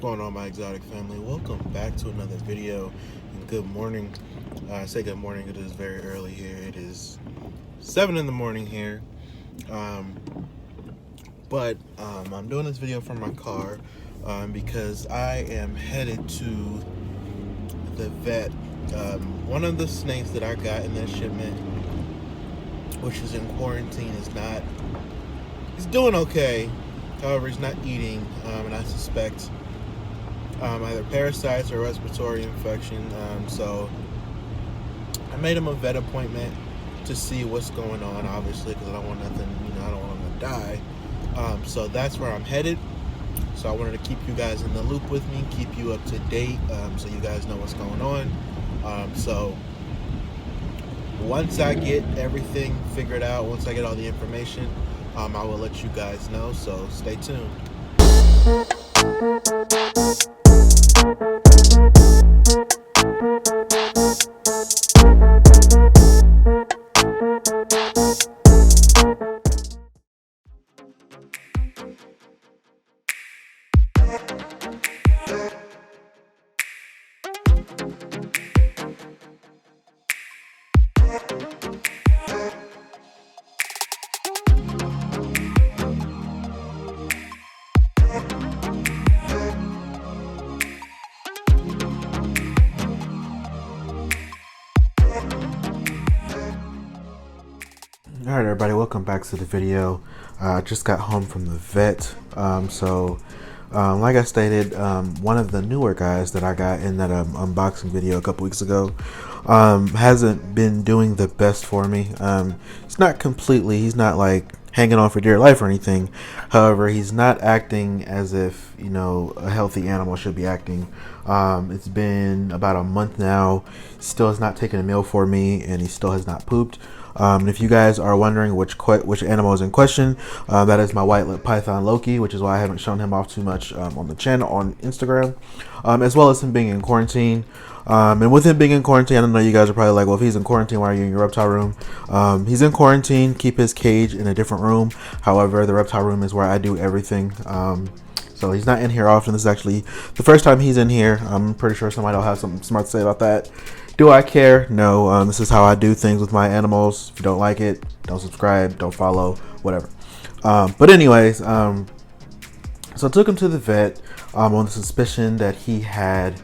What's going on, my exotic family? Welcome back to another video, and good morning. I say good morning, it is very early here. It is 7 in the morning here. um, but I'm doing this video from my car because I am headed to the vet. One of the snakes that I got in that shipment, which is in quarantine, he's doing okay. However, he's not eating, and I suspect either parasites or respiratory infection. So I made him a vet appointment to see what's going on, obviously, because I don't want nothing, I don't want him to die. So that's where I'm headed. So I wanted to keep you guys in the loop with me, keep you up to date, so you guys know what's going on. So once I get everything figured out, once I get all the information, I will let you guys know. So stay tuned. Alright everybody, welcome back to the video. I just got home from the vet. Like I stated, one of the newer guys that I got in that unboxing video a couple weeks ago hasn't been doing the best for me. He's not like hanging on for dear life or anything. However, he's not acting as if, a healthy animal should be acting. It's been about a month now. Still has not taken a meal for me, and he still has not pooped. And if you guys are wondering which animal is in question, that is my white-lipped python Loki, which is why I haven't shown him off too much on the channel, on Instagram, as well as him being in quarantine. And with him being in quarantine, I don't know, you guys are probably like, well, if he's in quarantine, why are you in your reptile room? He's in quarantine. Keep his cage in a different room. However, the reptile room is where I do everything. So he's not in here often. This is actually the first time he's in here. I'm pretty sure somebody will have something smart to say about that. Do I care? No. This is how I do things with my animals. If you don't like it, don't subscribe, don't follow, whatever. But anyways, so I took him to the vet on the suspicion that he had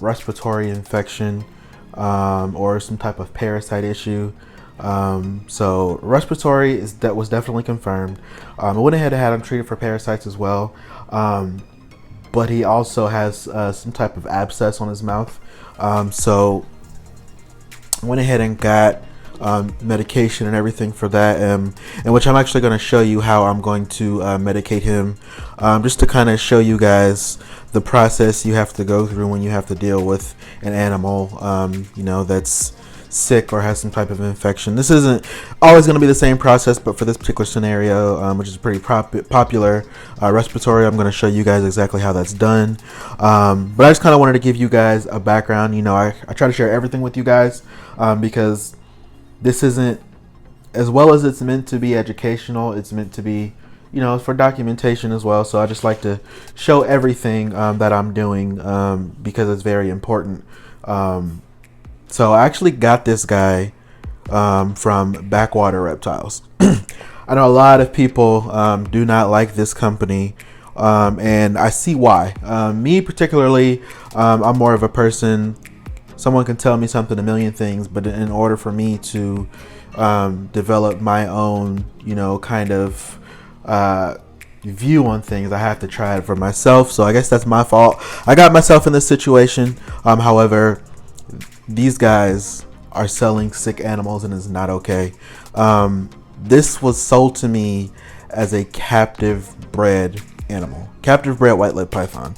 respiratory infection or some type of parasite issue. So respiratory was definitely confirmed. I went ahead and had him treated for parasites as well. But he also has some type of abscess on his mouth. So I went ahead and got medication and everything for that, and which I'm actually going to show you how I'm going to medicate him, just to kind of show you guys the process you have to go through when you have to deal with an animal that's sick or has some type of infection. This isn't always going to be the same process, but for this particular scenario, which is pretty popular, respiratory, I'm going to show you guys exactly how that's done. But I just kind of wanted to give you guys a background. I try to share everything with you guys because this isn't, as well as it's meant to be educational, it's meant to be, for documentation as well. So I just like to show everything that I'm doing because it's very important. So I actually got this guy from Backwater Reptiles. I know a lot of people do not like this company, and I see why. Me particularly, I'm more of a person, someone can tell me something, a million things, but in order for me to develop my own, kind of view on things, I have to try it for myself. So I guess that's my fault. I got myself in this situation. However, these guys are selling sick animals and it's not okay. This was sold to me as a captive bred animal, captive bred white-lipped python.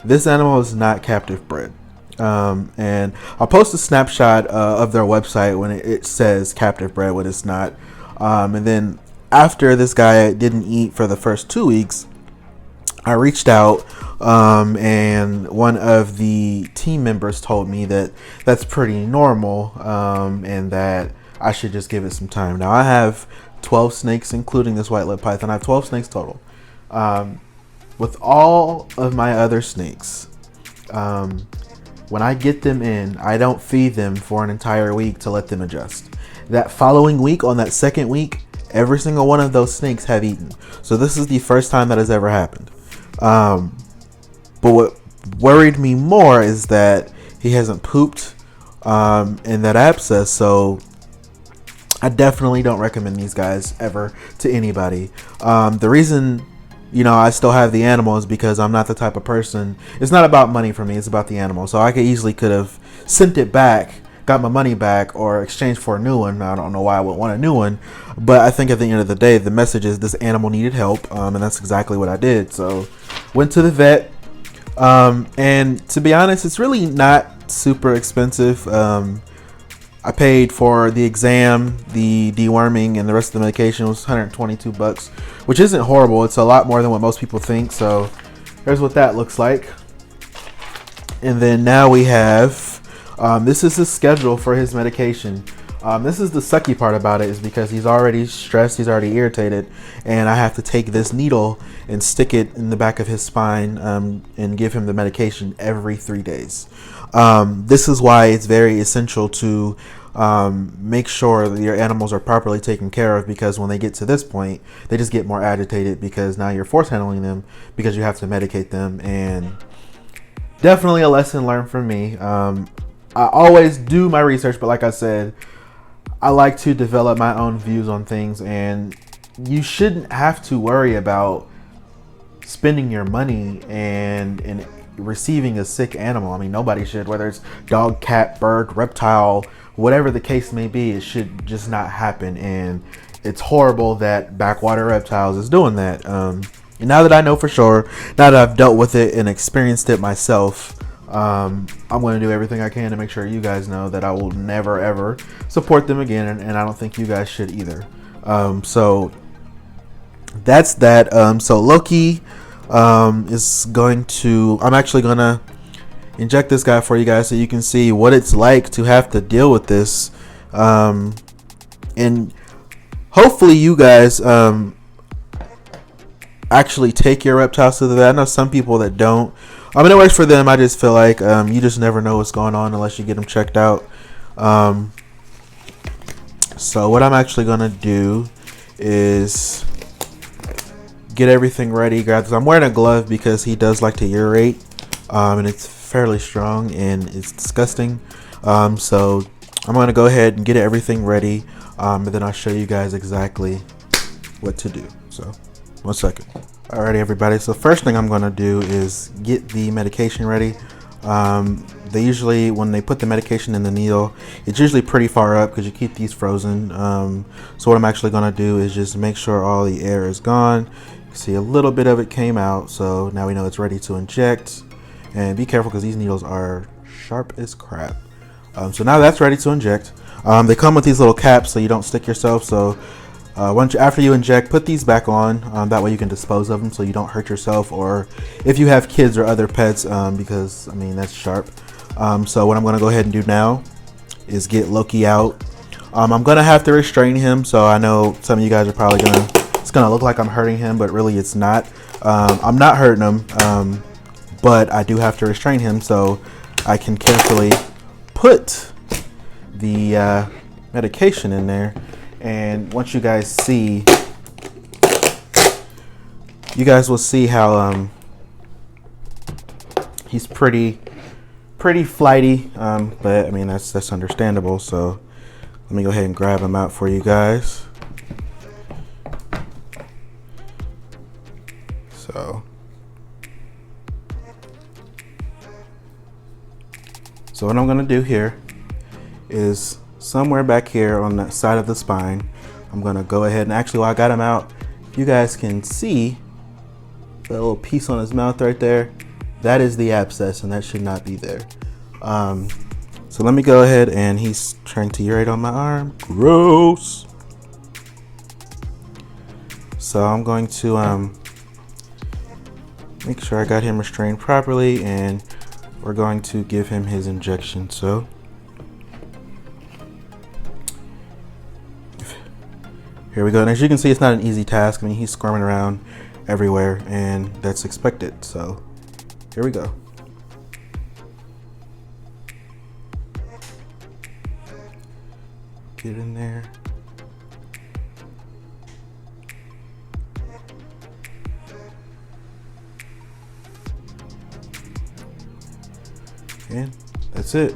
This animal is not captive bred. And I'll post a snapshot of their website when it says captive bred, when it's not. And then after this guy didn't eat for the first 2 weeks, I reached out, and one of the team members told me that that's pretty normal, and that I should just give it some time. Now I have 12 snakes, including this white-lipped python. I have 12 snakes total. with all of my other snakes, when I get them in, I don't feed them for an entire week to let them adjust. That following week, on that second week, every single one of those snakes have eaten. So this is the first time that has ever happened. But what worried me more is that he hasn't pooped in that abscess. So I definitely don't recommend these guys ever to anybody. The reason, I still have the animal is because I'm not the type of person. It's not about money for me. It's about the animal. So I could have sent it back, got my money back, or exchanged for a new one. I don't know why I would want a new one, but I think at the end of the day, the message is this animal needed help, and that's exactly what I did. So went to the vet, and to be honest, it's really not super expensive. I paid for the exam, the deworming, and the rest of the medication was $122, which isn't horrible. It's a lot more than what most people think. So here's what that looks like. And then now we have, this is his schedule for his medication. This is the sucky part about it, is because he's already stressed, he's already irritated, and I have to take this needle and stick it in the back of his spine and give him the medication every 3 days. This is why it's very essential to make sure that your animals are properly taken care of, because when they get to this point, they just get more agitated because now you're force handling them because you have to medicate them. And definitely a lesson learned from me. I always do my research, but like I said, I like to develop my own views on things, and you shouldn't have to worry about spending your money and receiving a sick animal. I mean, nobody should, whether it's dog, cat, bird, reptile, whatever the case may be. It should just not happen, and it's horrible that Backwater Reptiles is doing that. And now that I know for sure, now that I've dealt with it and experienced it myself, I'm going to do everything I can to make sure you guys know that I will never ever support them again, and I don't think you guys should either. So that's that. So Loki is going to, I'm actually going to inject this guy for you guys so you can see what it's like to have to deal with this. And hopefully you guys actually take your reptiles to the vet. I know some people that don't. I mean, it works for them. I just feel like you just never know what's going on unless you get them checked out. So what I'm actually going to do is get everything ready. I'm wearing a glove because he does like to urate, and it's fairly strong and it's disgusting. So I'm going to go ahead and get everything ready, and then I'll show you guys exactly what to do. So 1 second. Alrighty, everybody. So first thing I'm going to do is get the medication ready. They usually, when they put the medication in the needle, it's usually pretty far up because you keep these frozen. So what I'm actually going to do is just make sure all the air is gone. You can see a little bit of it came out, so now we know it's ready to inject. And be careful because these needles are sharp as crap. So now that's ready to inject. They come with these little caps so you don't stick yourself. So after you inject, put these back on. That way you can dispose of them so you don't hurt yourself, or if you have kids or other pets, because I mean that's sharp. So what I'm going to go ahead and do now is get Loki out. I'm going to have to restrain him, so I know some of you guys are probably it's going to look like I'm hurting him, but really it's not. I'm not hurting him, but I do have to restrain him so I can carefully put the medication in there. And once you guys see, you guys will see how he's pretty flighty, but I mean that's understandable. So let me go ahead and grab him out for you guys. So what I'm going to do here is somewhere back here on the side of the spine, I'm going to go ahead and actually, while I got him out, you guys can see the little piece on his mouth right there. That is the abscess, and that should not be there. So let me go ahead, and he's trying to urate on my arm. Gross. So I'm going to make sure I got him restrained properly, and we're going to give him his injection. So here we go. And as you can see, it's not an easy task. I mean, he's squirming around everywhere, and that's expected. So here we go. Get in there. And that's it.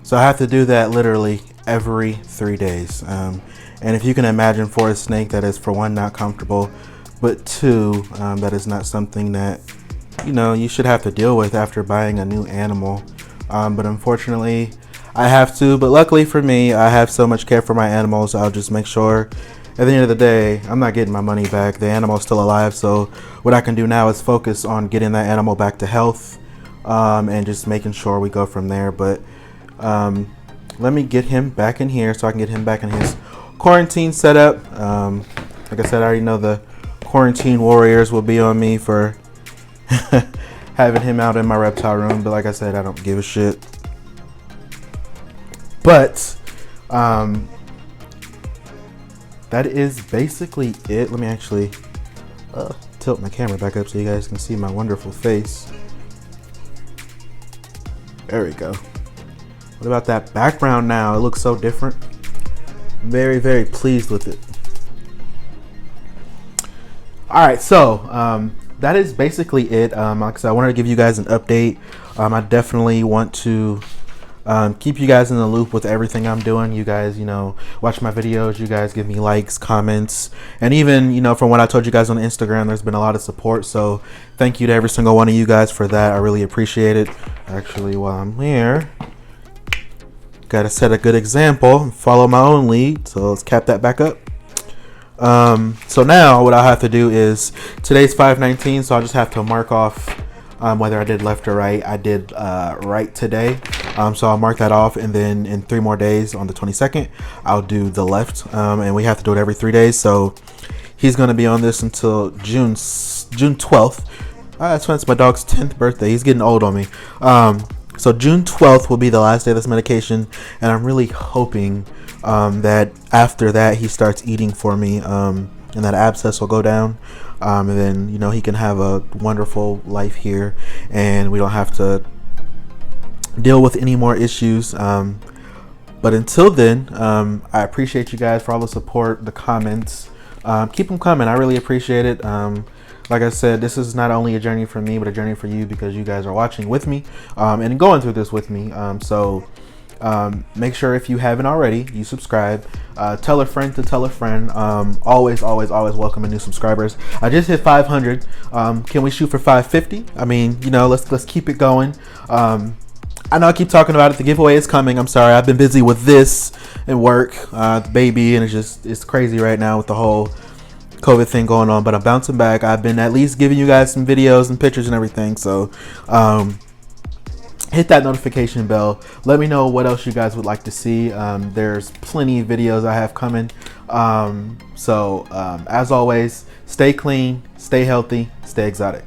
So I have to do that literally every 3 days. And if you can imagine, for a snake, that is, for one, not comfortable, but two, that is not something that, you know, you should have to deal with after buying a new animal. But unfortunately, I have to. But luckily for me, I have so much care for my animals. I'll just make sure at the end of the day, I'm not getting my money back. The animal's still alive. So what I can do now is focus on getting that animal back to health, and just making sure we go from there. But let me get him back in here so I can get him back in his quarantine setup. Like I said, I already know the quarantine warriors will be on me for having him out in my reptile room, but like I said, I don't give a shit. But that is basically it. Let me actually tilt my camera back up so you guys can see my wonderful face. There we go. What about that background now? It looks so different. I'm very, very pleased with it. All right, so that is basically it. Like I said, I wanted to give you guys an update. I definitely want to keep you guys in the loop with everything I'm doing. You guys, you know, watch my videos. You guys give me likes, comments, and even, you know, from what I told you guys on Instagram, there's been a lot of support. So thank you to every single one of you guys for that. I really appreciate it. Actually, while I'm here, gotta set a good example and follow my own lead. So let's cap that back up. So now what I'll have to do is, today's 5/19, so I'll just have to mark off whether I did left or right. I did right today, so I'll mark that off, and then in 3 more days, on the 22nd, I'll do the left, and we have to do it every 3 days. So he's going to be on this until June 12th. That's when it's my dog's 10th birthday. He's getting old on me. So June 12th will be the last day of this medication, and I'm really hoping that after that he starts eating for me, and that abscess will go down, and then, you know, he can have a wonderful life here, and we don't have to deal with any more issues. But until then, I appreciate you guys for all the support, the comments. Keep them coming. I really appreciate it. Like I said, this is not only a journey for me, but a journey for you, because you guys are watching with me, and going through this with me. So make sure, if you haven't already, you subscribe. Tell a friend to tell a friend. Always welcoming new subscribers. I just hit 500. Can we shoot for 550? I mean, you know, let's keep it going. I know I keep talking about it. The giveaway is coming. I'm sorry, I've been busy with this and work, the baby, and it's crazy right now with the whole COVID thing going on, but I'm bouncing back. I've been at least giving you guys some videos and pictures and everything. So hit that notification bell. Let me know what else you guys would like to see. There's plenty of videos I have coming. As always, stay clean, stay healthy, stay exotic.